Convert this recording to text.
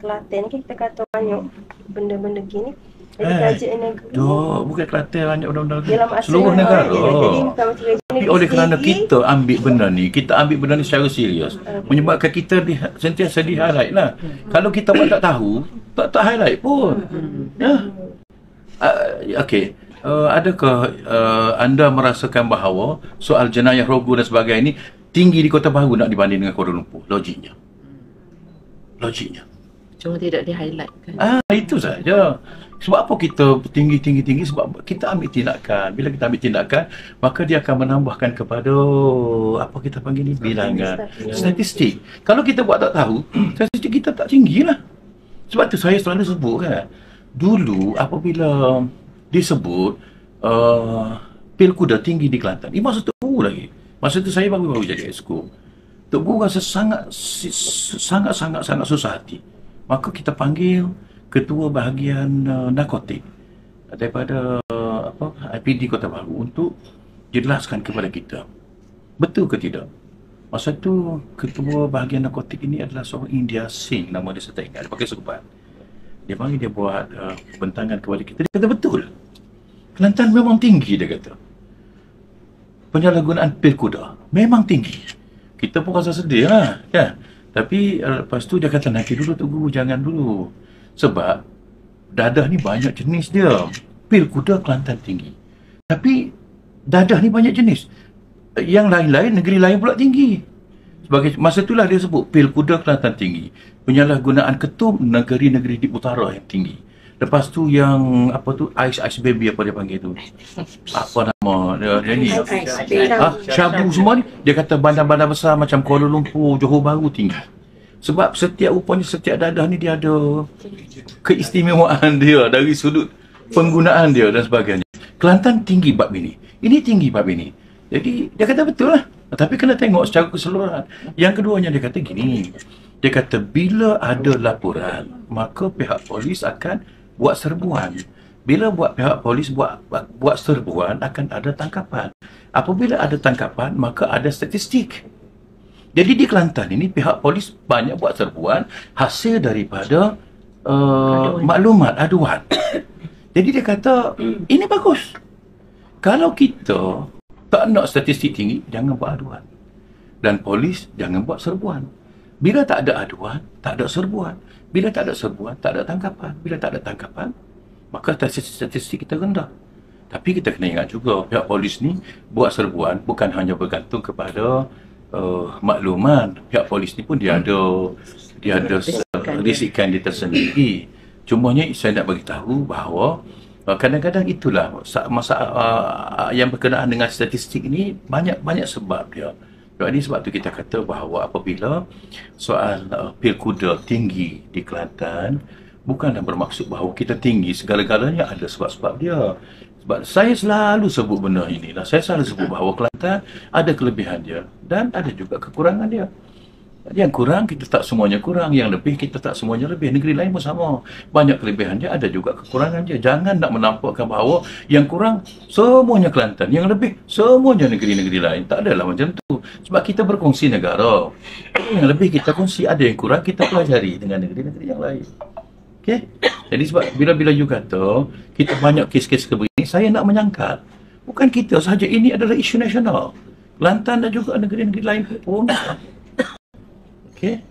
Kelantan kan kita kata banyak benda-benda gini. Jadi kerajaan negeri bukan Kelantan banyak benda-benda lagi. dalam Seluruh negara. Jadi bukan macam kerajaan Tapi negeri oleh kerana sendiri. kita ambil benda ni secara serius, menyebabkan kita sentiasa di highlight lah. Kalau kita pun tak tahu, tak highlight pun. Ya. Okey. Adakah anda merasakan bahawa soal jenayah rogu dan sebagainya ini tinggi di Kota Baru nak dibanding dengan Kuala Lumpur? Logiknya. Cuma tidak di-highlightkan. Itu saja. Sebab apa kita tinggi? Sebab kita ambil tindakan. Bila kita ambil tindakan, maka dia akan menambahkan kepada apa kita panggil ni, bilangan statistik. Kalau kita buat tak tahu, statistik kita tak tinggi lah. Sebab tu saya selalu sebut kan, dulu apabila disebut pilkuda tinggi di Kelantan, ini masa Tok Guru lagi. Masa tu saya baru jadi exco. Tok Guru rasa sangat susah hati. Maka kita panggil ketua bahagian narkotik daripada IPD Kota Baru untuk jelaskan kepada kita. Betul ke tidak? Masa tu ketua bahagian narkotik ini adalah seorang India Singh, nama dia saya tak ingat, dia pakai serban. Dia panggil, dia buat bentangan kepada kita. Dia kata betul. Kelantan memang tinggi, dia kata. Penyalahgunaan pil kuda memang tinggi. Kita pun rasa sedih lah, kan? Tapi lepas tu dia kata, nanti dulu Tok Guru, jangan dulu. Sebab dadah ni banyak jenis dia. Pil kuda Kelantan tinggi. Tapi dadah ni banyak jenis. Yang lain-lain, negeri lain pula tinggi. Sebagai masa itulah dia sebut pil kuda Kelantan tinggi. Penyalahgunaan ketum negeri-negeri di utara yang tinggi. Lepas tu yang apa tu, ice baby apa dia panggil tu, apa nama dia ni, syabu semua ni, dia kata bandar-bandar besar macam Kuala Lumpur, Johor Bahru tinggi. Sebab rupanya setiap dadah ni dia ada keistimewaan dia dari sudut penggunaan dia dan sebagainya. Kelantan tinggi bab ini tinggi bab ini. Jadi dia kata betul lah, tapi kena tengok secara keseluruhan. Yang keduanya dia kata gini, dia kata bila ada laporan, maka pihak polis akan buat serbuan. Bila pihak polis buat serbuan, akan ada tangkapan. Apabila ada tangkapan, maka ada statistik. Jadi di Kelantan ini pihak polis banyak buat serbuan hasil daripada maklumat aduan. Jadi dia kata ini bagus. Kalau kita tak nak statistik tinggi, jangan buat aduan. Dan polis jangan buat serbuan. Bila tak ada aduan, tak ada serbuan. Bila tak ada serbuan, tak ada tangkapan. Bila tak ada tangkapan, maka statistik kita rendah. Tapi kita kena ingat juga, pihak polis ni buat serbuan bukan hanya bergantung kepada makluman. Pihak polis ni pun dia ada risikan dia tersendiri. Cumanya saya nak beritahu bahawa kadang-kadang itulah masalah yang berkenaan dengan statistik ni, banyak sebab dia. Jadi sebab tu kita kata bahawa apabila soal pil kuda tinggi di Kelantan, bukanlah bermaksud bahawa kita tinggi segala-galanya, ada sebab-sebab dia. Sebab saya selalu sebut benda inilah, saya selalu sebut bahawa Kelantan ada kelebihan dia dan ada juga kekurangan dia. Yang kurang kita tak semuanya kurang, yang lebih kita tak semuanya lebih. Negeri lain pun sama, banyak kelebihan dia, ada juga kekurangan dia. Jangan nak menampakkan bahawa yang kurang semuanya Kelantan, yang lebih semuanya negeri-negeri lain. Tak adalah macam tu. Sebab kita berkongsi negara, yang lebih kita kongsi, ada yang kurang kita pelajari dengan negeri-negeri yang lain. Okey? Jadi sebab bila-bila you kata kita banyak kes-kes begini, saya nak menyangkal bukan kita sahaja, ini adalah isu nasional. Kelantan dan juga negeri-negeri lain pun. Okey?